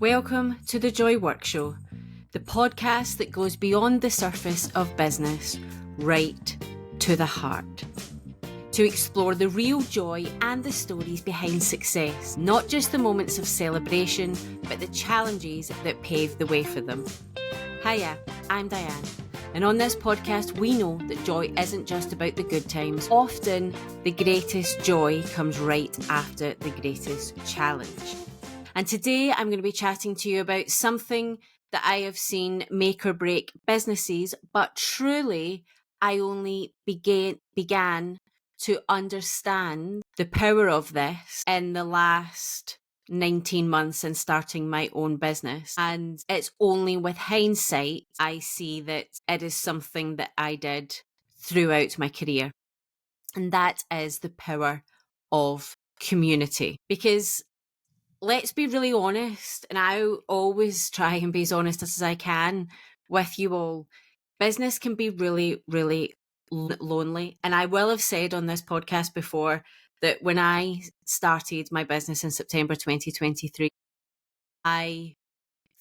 Welcome to the Joy Work Show, the podcast that goes beyond the surface of business, right to the heart. To explore the real joy and the stories behind success, not just the moments of celebration, but the challenges that pave the way for them. Hiya, I'm Diane, and on this podcast we know that joy isn't just about the good times. Often the greatest joy comes right after the greatest challenge. And today I'm going to be chatting to you about something that I have seen make or break businesses, but truly I only began to understand the power of this in the last 19 months and starting my own business. And it's only with hindsight I see that it is something that I did throughout my career. And that is the power of community. Because let's be really honest, and I always try and be as honest as I can with you all. Business can be really, really lonely. And I will have said on this podcast before that when I started my business in September 2023, I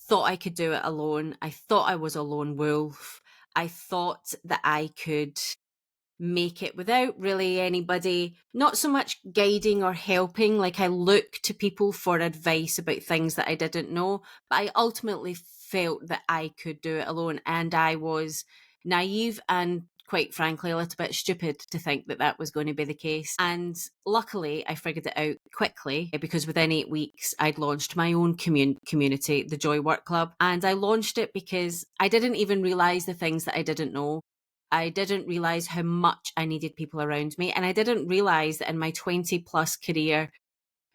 thought I could do it alone. I thought I was a lone wolf. I thought that I could make it without really anybody, not so much guiding or helping. Like, I looked to people for advice about things that I didn't know, but I ultimately felt that I could do it alone. And I was naive and, quite frankly, a little bit stupid to think that that was going to be the case. And luckily I figured it out quickly, because within 8 weeks I'd launched my own community, the Joy Work Club. And I launched it because I didn't even realize the things that I didn't know. I didn't realize how much I needed people around me. And I didn't realize that in my 20 plus career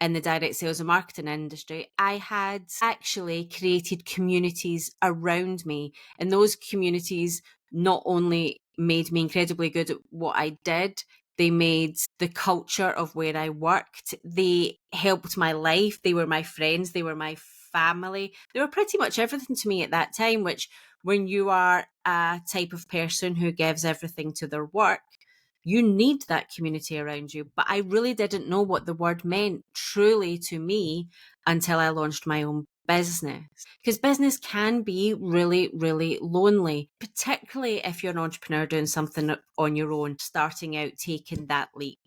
in the direct sales and marketing industry, I had actually created communities around me. And those communities not only made me incredibly good at what I did, they made the culture of where I worked. They helped my life. They were my friends. They were my family. They were pretty much everything to me at that time, which, when you are a type of person who gives everything to their work, you need that community around you. But I really didn't know what the word meant truly to me until I launched my own business. Because business can be really, really lonely, particularly if you're an entrepreneur doing something on your own, starting out, taking that leap.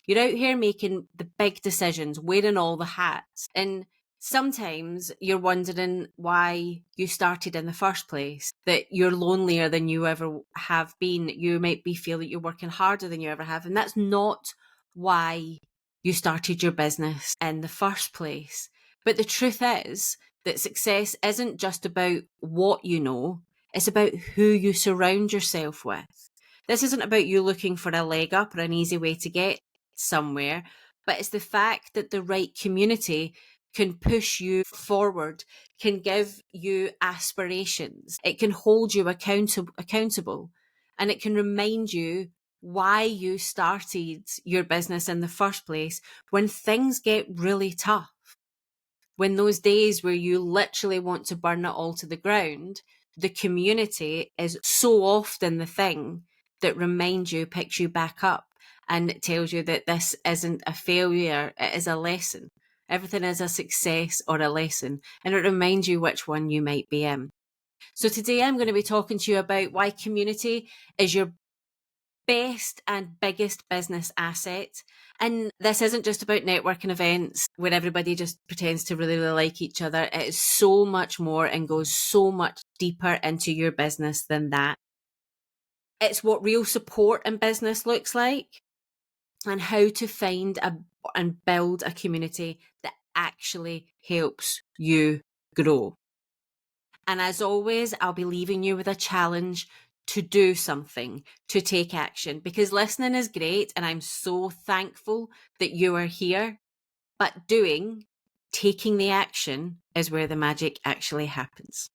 You're out here making the big decisions, wearing all the hats. And sometimes you're wondering why you started in the first place, that you're lonelier than you ever have been. You might feel that you're working harder than you ever have. And that's not why you started your business in the first place. But the truth is that success isn't just about what you know, it's about who you surround yourself with. This isn't about you looking for a leg up or an easy way to get somewhere, but it's the fact that the right community can push you forward, can give you aspirations. It can hold you accountable, and it can remind you why you started your business in the first place when things get really tough. When those days where you literally want to burn it all to the ground, the community is so often the thing that reminds you, picks you back up, and it tells you that this isn't a failure, it is a lesson. Everything is a success or a lesson, and it reminds you which one you might be in. So today I'm going to be talking to you about why community is your best and biggest business asset. And this isn't just about networking events where everybody just pretends to really, really like each other. It is so much more and goes so much deeper into your business than that. It's what real support in business looks like, and how to find and build a community that actually helps you grow. And as always, I'll be leaving you with a challenge to do something, to take action, because listening is great and I'm so thankful that you are here. But taking the action is where the magic actually happens.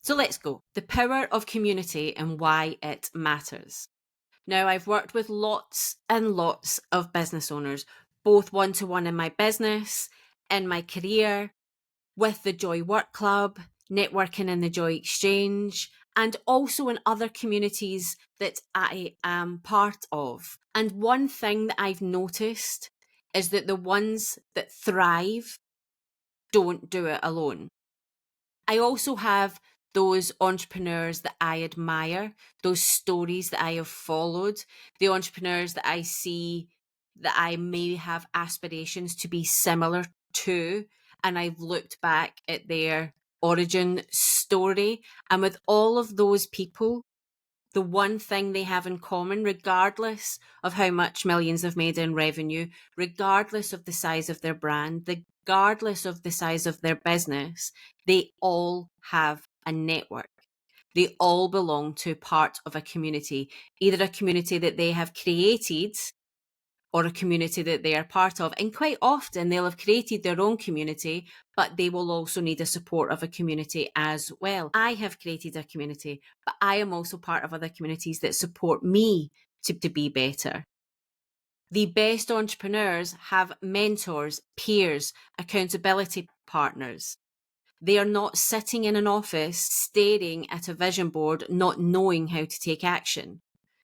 So let's go. The power of community and why it matters. Now, I've worked with lots and lots of business owners, both one-to-one in my business, in my career, with the Joy Work Club, networking in the Joy Exchange, and also in other communities that I am part of. And one thing that I've noticed is that the ones that thrive don't do it alone. I also have those entrepreneurs that I admire, those stories that I have followed, the entrepreneurs that I see that I may have aspirations to be similar to. And I've looked back at their origin story. And with all of those people, the one thing they have in common, regardless of how much millions they've made in revenue, regardless of the size of their brand, regardless of the size of their business, they all have a network. They all belong to part of a community, either a community that they have created or a community that they are part of. And quite often they'll have created their own community, but they will also need the support of a community as well. I have created a community, but I am also part of other communities that support me to be better. The best entrepreneurs have mentors, peers, accountability partners. They are not sitting in an office staring at a vision board, not knowing how to take action.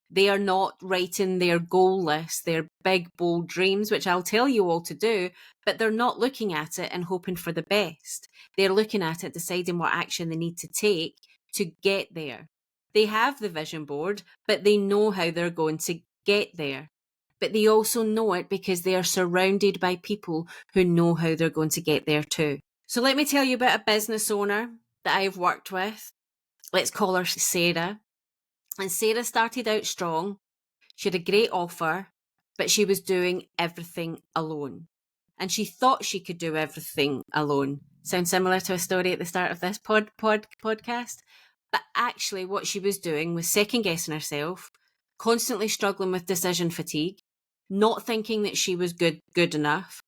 They are not writing their goal list, their big, bold dreams, which I'll tell you all to do, but they're not looking at it and hoping for the best. They're looking at it, deciding what action they need to take to get there. They have the vision board, but they know how they're going to get there. But they also know it because they are surrounded by people who know how they're going to get there too. So let me tell you about a business owner that I've worked with. Let's call her Sarah. And Sarah started out strong. She had a great offer, but she was doing everything alone. And she thought she could do everything alone. Sounds similar to a story at the start of this podcast. But actually what she was doing was second guessing herself, constantly struggling with decision fatigue, not thinking that she was good enough,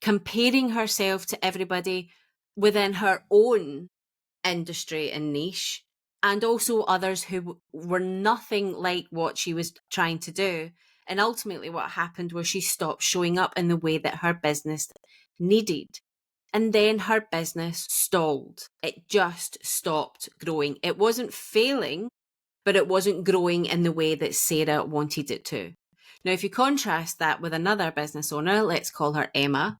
comparing herself to everybody within her own industry and niche, and also others who were nothing like what she was trying to do. And ultimately what happened was she stopped showing up in the way that her business needed. And then her business stalled. It just stopped growing. It wasn't failing, but it wasn't growing in the way that Sarah wanted it to. Now, if you contrast that with another business owner, let's call her Emma.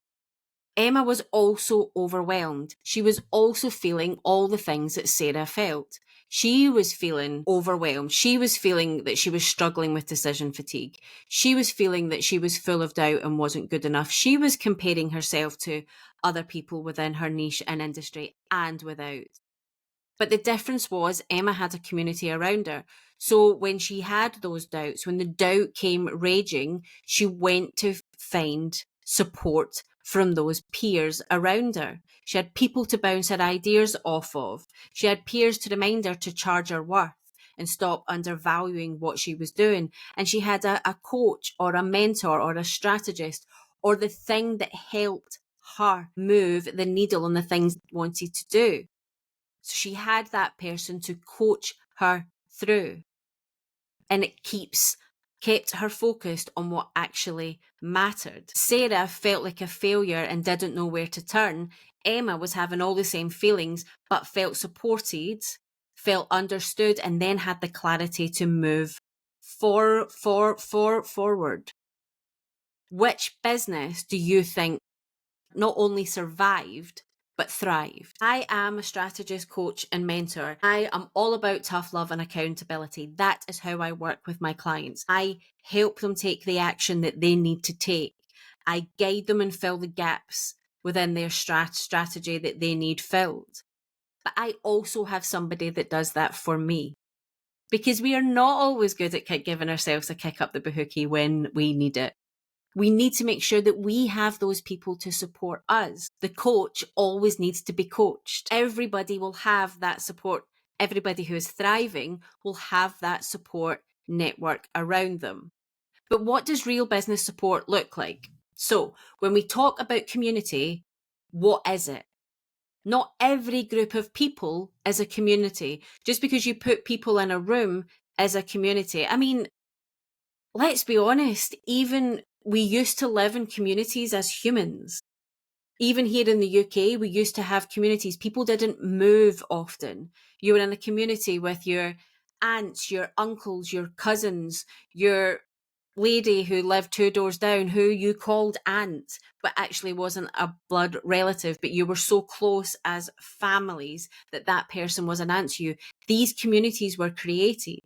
Emma was also overwhelmed. She was also feeling all the things that Sarah felt. She was feeling overwhelmed. She was feeling that she was struggling with decision fatigue. She was feeling that she was full of doubt and wasn't good enough. She was comparing herself to other people within her niche and industry and without. But the difference was Emma had a community around her. So when she had those doubts, when the doubt came raging, she went to find support from those peers around her. She had people to bounce her ideas off of. She had peers to remind her to charge her worth and stop undervaluing what she was doing. And she had a coach or a mentor or a strategist or the thing that helped her move the needle on the things she wanted to do. So she had that person to coach her through. And it kept her focused on what actually mattered. Sarah felt like a failure and didn't know where to turn. Emma was having all the same feelings, but felt supported, felt understood, and then had the clarity to move forward. Which business do you think not only survived, but thrived? I am a strategist, coach, and mentor. I am all about tough love and accountability. That is how I work with my clients. I help them take the action that they need to take. I guide them and fill the gaps within their strategy that they need filled. But I also have somebody that does that for me. Because we are not always good at giving ourselves a kick up the bahookie when we need it. We need to make sure that we have those people to support us. The coach always needs to be coached. Everybody will have that support. Everybody who is thriving will have that support network around them. But what does real business support look like? So when we talk about community, what is it? Not every group of people is a community. Just because you put people in a room is a community. I mean, let's be honest, even we used to live in communities as humans. Even here in the UK, we used to have communities. People didn't move often. You were in a community with your aunts, your uncles, your cousins, your lady who lived 2 doors down who you called aunt, but actually wasn't a blood relative, but you were so close as families that that person was an aunt to you. These communities were created.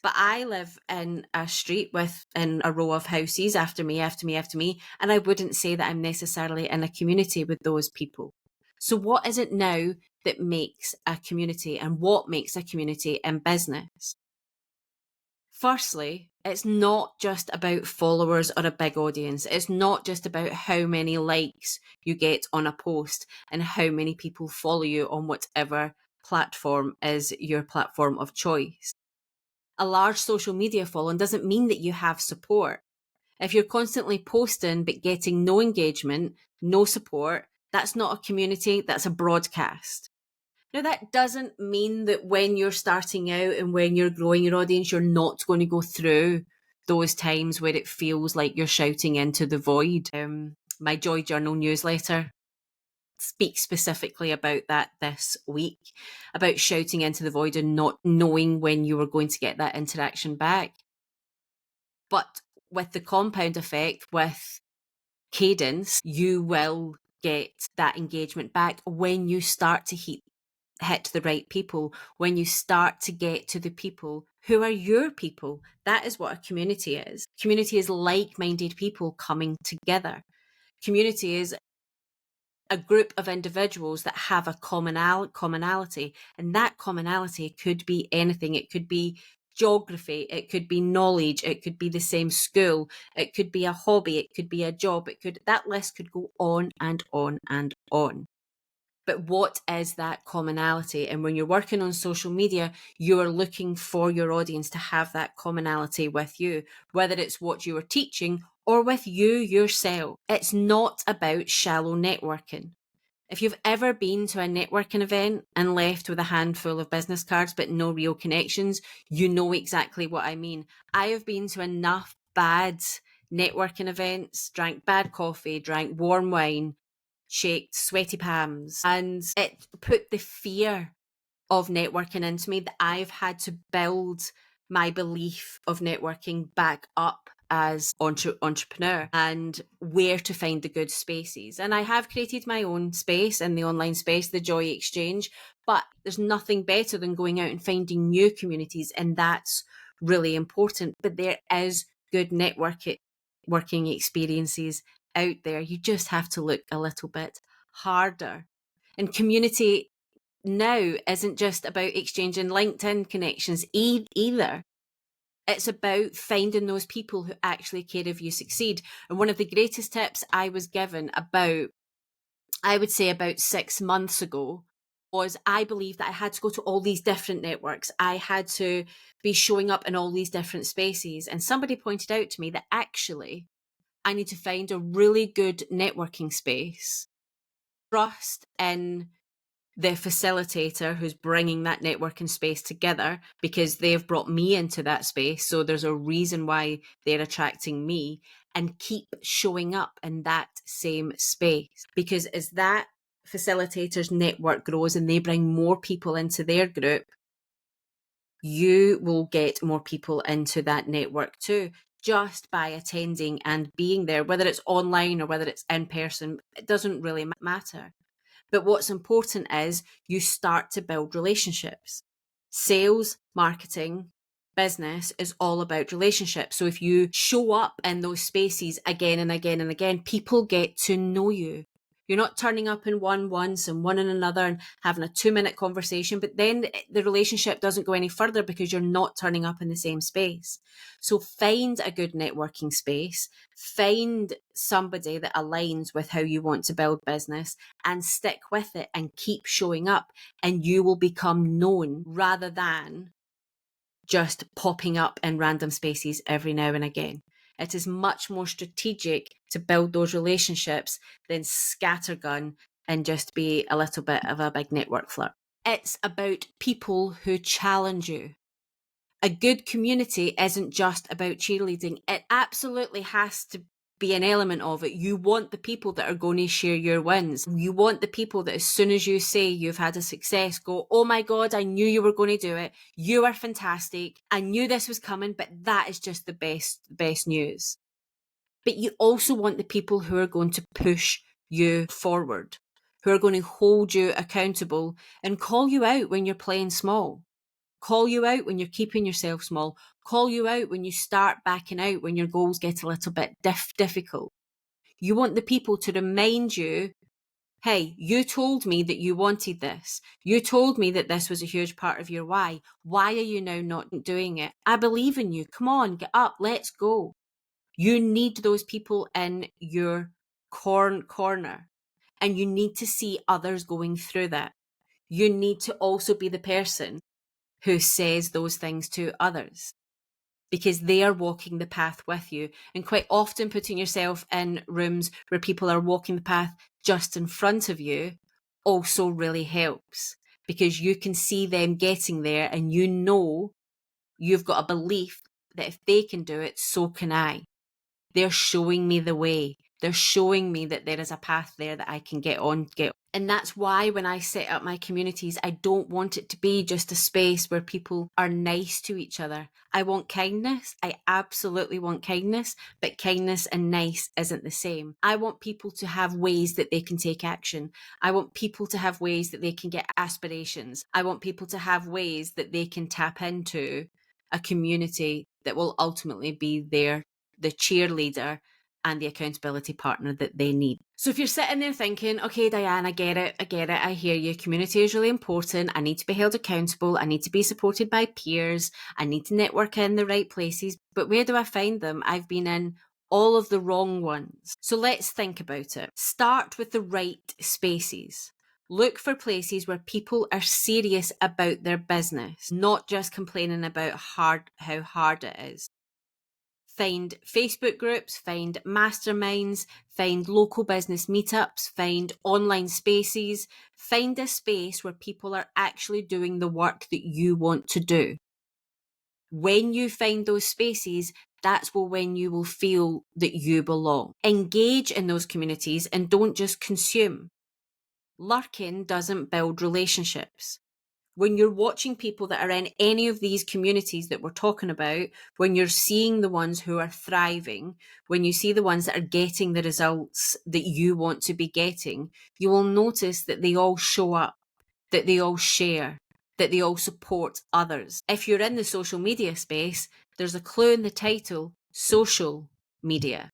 But I live in a street in a row of houses after me, and I wouldn't say that I'm necessarily in a community with those people. So what is it now that makes a community, and what makes a community in business? Firstly, it's not just about followers or a big audience. It's not just about how many likes you get on a post and how many people follow you on whatever platform is your platform of choice. A large social media following doesn't mean that you have support. If you're constantly posting but getting no engagement, no support, that's not a community, that's a broadcast. Now, that doesn't mean that when you're starting out and when you're growing your audience, you're not going to go through those times where it feels like you're shouting into the void. My Joy Journal newsletter speaks specifically about that this week, about shouting into the void and not knowing when you were going to get that interaction back. But with the compound effect, with cadence, you will get that engagement back when you start to hit the right people, when you start to get to the people who are your people. That is what a community is. Community is like-minded people coming together. Community is a group of individuals that have a commonality, and that commonality could be anything. It could be geography, it could be knowledge, it could be the same school, it could be a hobby, it could be a job, that list could go on and on and on. But what is that commonality? And when you're working on social media, you're looking for your audience to have that commonality with you, whether it's what you are teaching or with you yourself. It's not about shallow networking. If you've ever been to a networking event and left with a handful of business cards but no real connections, you know exactly what I mean. I have been to enough bad networking events, drank bad coffee, drank warm wine, shaked sweaty palms, and it put the fear of networking into me that I've had to build my belief of networking back up as entrepreneur and where to find the good spaces. And I have created my own space in the online space, the Joy Exchange, but there's nothing better than going out and finding new communities, and that's really important. But there is good working experiences out there. You just have to look a little bit harder. And community now isn't just about exchanging LinkedIn connections either. It's about finding those people who actually care if you succeed. And one of the greatest tips I was given I would say about 6 months ago, was I believed that I had to go to all these different networks. I had to be showing up in all these different spaces. And somebody pointed out to me that actually I need to find a really good networking space, trust in the facilitator who's bringing that networking space together, because they've brought me into that space. So there's a reason why they're attracting me, and keep showing up in that same space. Because as that facilitator's network grows and they bring more people into their group, you will get more people into that network too, just by attending and being there, whether it's online or whether it's in person. It doesn't really matter. But what's important is you start to build relationships. Sales, marketing, business is all about relationships. So if you show up in those spaces again and again and again, people get to know you. You're not turning up in one once and one in another and having a 2-minute conversation, but then the relationship doesn't go any further because you're not turning up in the same space. So find a good networking space, find somebody that aligns with how you want to build business, and stick with it and keep showing up, and you will become known rather than just popping up in random spaces every now and again. It is much more strategic to build those relationships than scattergun and just be a little bit of a big network flirt. It's about people who challenge you. A good community isn't just about cheerleading. It absolutely has to be an element of it. You want the people that are going to share your wins. You want the people that as soon as you say you've had a success go, oh my God, I knew you were going to do it. You are fantastic. I knew this was coming, but that is just the best news. But you also want the people who are going to push you forward, who are going to hold you accountable and call you out when you're playing small. Call you out when you're keeping yourself small. Call you out when you start backing out, when your goals get a little bit difficult. You want the people to remind you, hey, you told me that you wanted this. You told me that this was a huge part of your why. Why are you now not doing it? I believe in you. Come on, get up. Let's go. You need those people in your corner, and you need to see others going through that. You need to also be the person who says those things to others, because they are walking the path with you. And quite often putting yourself in rooms where people are walking the path just in front of you also really helps, because you can see them getting there and you know you've got a belief that if they can do it, so can I. They're showing me the way. They're showing me that there is a path there that I can get on. And that's why when I set up my communities, I don't want it to be just a space where people are nice to each other. I want kindness. I absolutely want kindness, but kindness and nice isn't the same. I want people to have ways that they can take action. I want people to have ways that they can get aspirations. I want people to have ways that they can tap into a community that will ultimately be the cheerleader and the accountability partner that they need. So if you're sitting there thinking, okay, Diane, I get it, I hear you. Community is really important. I need to be held accountable. I need to be supported by peers. I need to network in the right places. But where do I find them? I've been in all of the wrong ones. So let's think about it. Start with the right spaces. Look for places where people are serious about their business, not just complaining about how hard it is. Find Facebook groups, find masterminds, find local business meetups, find online spaces, find a space where people are actually doing the work that you want to do. When you find those spaces, that's when you will feel that you belong. Engage in those communities and don't just consume. Lurking doesn't build relationships. When you're watching people that are in any of these communities that we're talking about, when you're seeing the ones who are thriving, when you see the ones that are getting the results that you want to be getting, you will notice that they all show up, that they all share, that they all support others. If you're in the social media space, there's a clue in the title, social media.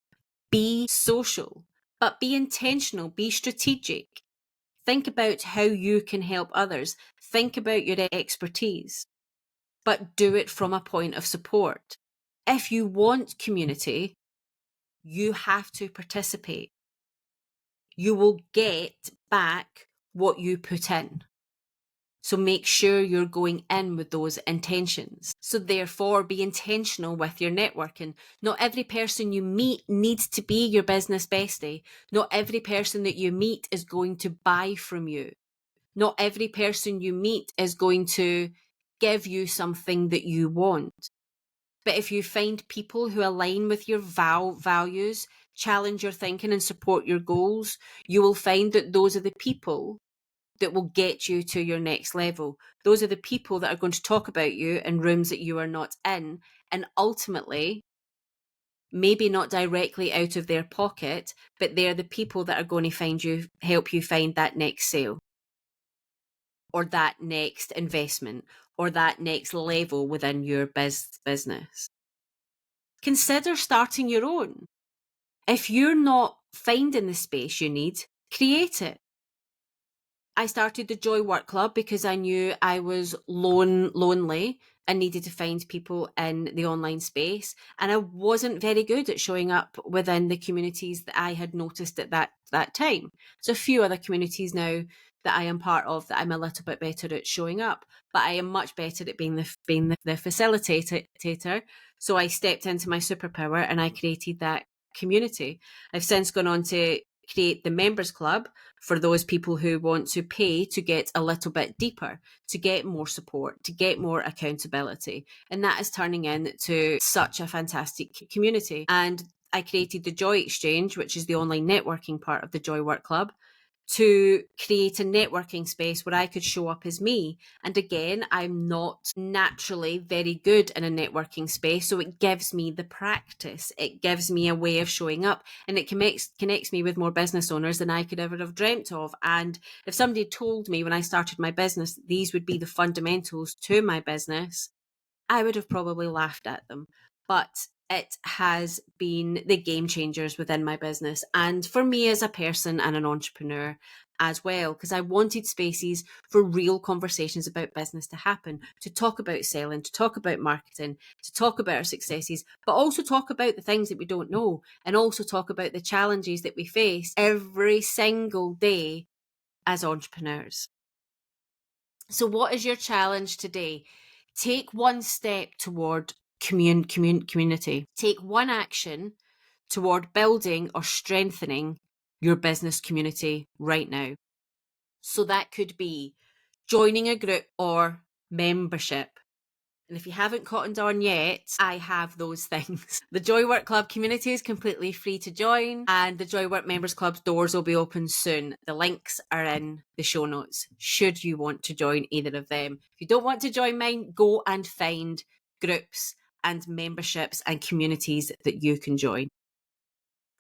Be social, but be intentional, be strategic. Think about how you can help others. Think about your expertise, but do it from a point of support. If you want community, you have to participate. You will get back what you put in. So make sure you're going in with those intentions. So therefore, be intentional with your networking. Not every person you meet needs to be your business bestie. Not every person that you meet is going to buy from you. Not every person you meet is going to give you something that you want. But if you find people who align with your values, challenge your thinking and support your goals, you will find that those are the people that will get you to your next level. Those are the people that are going to talk about you in rooms that you are not in. And ultimately, maybe not directly out of their pocket, but they're the people that are going to help you find that next sale, or that next investment, or that next level within your business. Consider starting your own. If you're not finding the space you need, create it. I started the Joy Work Club because I knew I was lonely and needed to find people in the online space. And I wasn't very good at showing up within the communities that I had noticed at that time. There's a few other communities now that I am part of that I'm a little bit better at showing up, but I am much better at being the facilitator. So I stepped into my superpower and I created that community. I've since gone on to create the members club for those people who want to pay to get a little bit deeper, to get more support, to get more accountability. And that is turning into such a fantastic community. And I created the Joy Exchange, which is the online networking part of the Joy Work Club, to create a networking space where I could show up as me. And again, I'm not naturally very good in a networking space, so it gives me the practice. It gives me a way of showing up, and it connects me with more business owners than I could ever have dreamt of. And if somebody told me when I started my business these would be the fundamentals to my business, I would have probably laughed at them. But it has been the game changers within my business and for me as a person and an entrepreneur as well, because I wanted spaces for real conversations about business to happen, to talk about selling, to talk about marketing, to talk about our successes, but also talk about the things that we don't know, and also talk about the challenges that we face every single day as entrepreneurs. So what is your challenge today? Take one step toward community. Take one action toward building or strengthening your business community right now. So that could be joining a group or membership. And if you haven't cottoned on yet, I have those things. The Joy Work Club community is completely free to join, and the Joy Work Members Club's doors will be open soon. The links are in the show notes, should you want to join either of them. If you don't want to join mine, go and find groups and memberships and communities that you can join.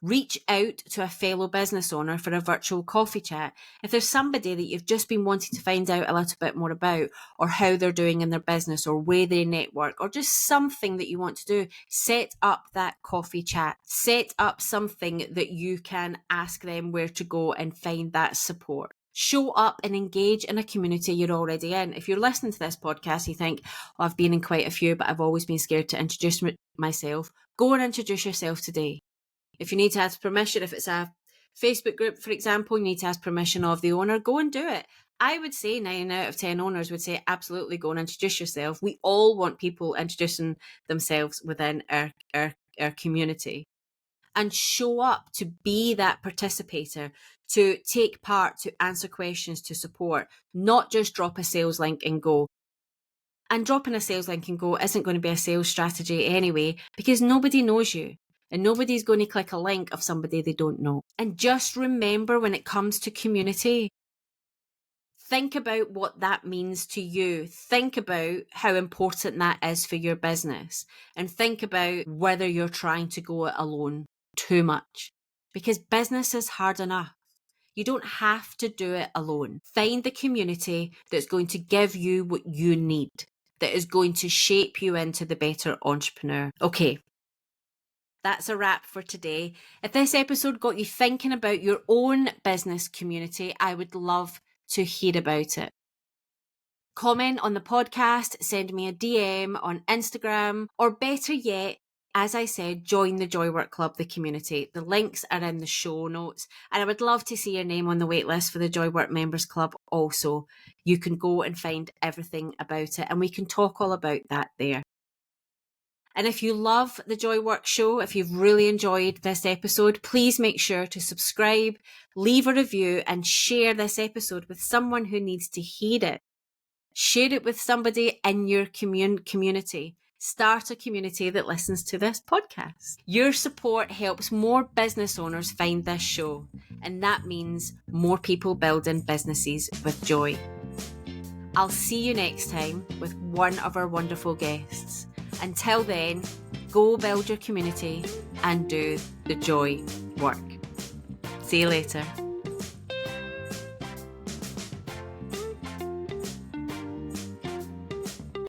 Reach out to a fellow business owner for a virtual coffee chat. If there's somebody that you've just been wanting to find out a little bit more about, or how they're doing in their business, or where they network, or just something that you want to do, set up that coffee chat. Set up something that you can ask them where to go and find that support. Show up and engage in a community you're already in. If you're listening to this podcast, you think, oh, I've been in quite a few, but I've always been scared to introduce myself. Go and introduce yourself today. If you need to ask permission, if it's a Facebook group, for example, you need to ask permission of the owner, go and do it. I would say 9 out of 10 owners would say, absolutely, go and introduce yourself. We all want people introducing themselves within our community. And show up to be that participator, to take part, to answer questions, to support, not just drop a sales link and go. And dropping a sales link and go isn't going to be a sales strategy anyway, because nobody knows you. And nobody's going to click a link of somebody they don't know. And just remember, when it comes to community, think about what that means to you. Think about how important that is for your business. And think about whether you're trying to go it alone too much. Because business is hard enough. You don't have to do it alone. Find the community that's going to give you what you need, that is going to shape you into the better entrepreneur. Okay. That's a wrap for today. If this episode got you thinking about your own business community, I would love to hear about it. Comment on the podcast, send me a DM on Instagram, or better yet, as I said, join the Joy Work Club, the community. The links are in the show notes, and I would love to see your name on the waitlist for the Joy Work Members Club also. You can go and find everything about it, and we can talk all about that there. And if you love the Joy Work Show, if you've really enjoyed this episode, please make sure to subscribe, leave a review, and share this episode with someone who needs to hear it. Share it with somebody in your community. Start a community that listens to this podcast. Your support helps more business owners find this show, and that means more people building businesses with joy. I'll see you next time with one of our wonderful guests. Until then, go build your community and do the joy work. See you later.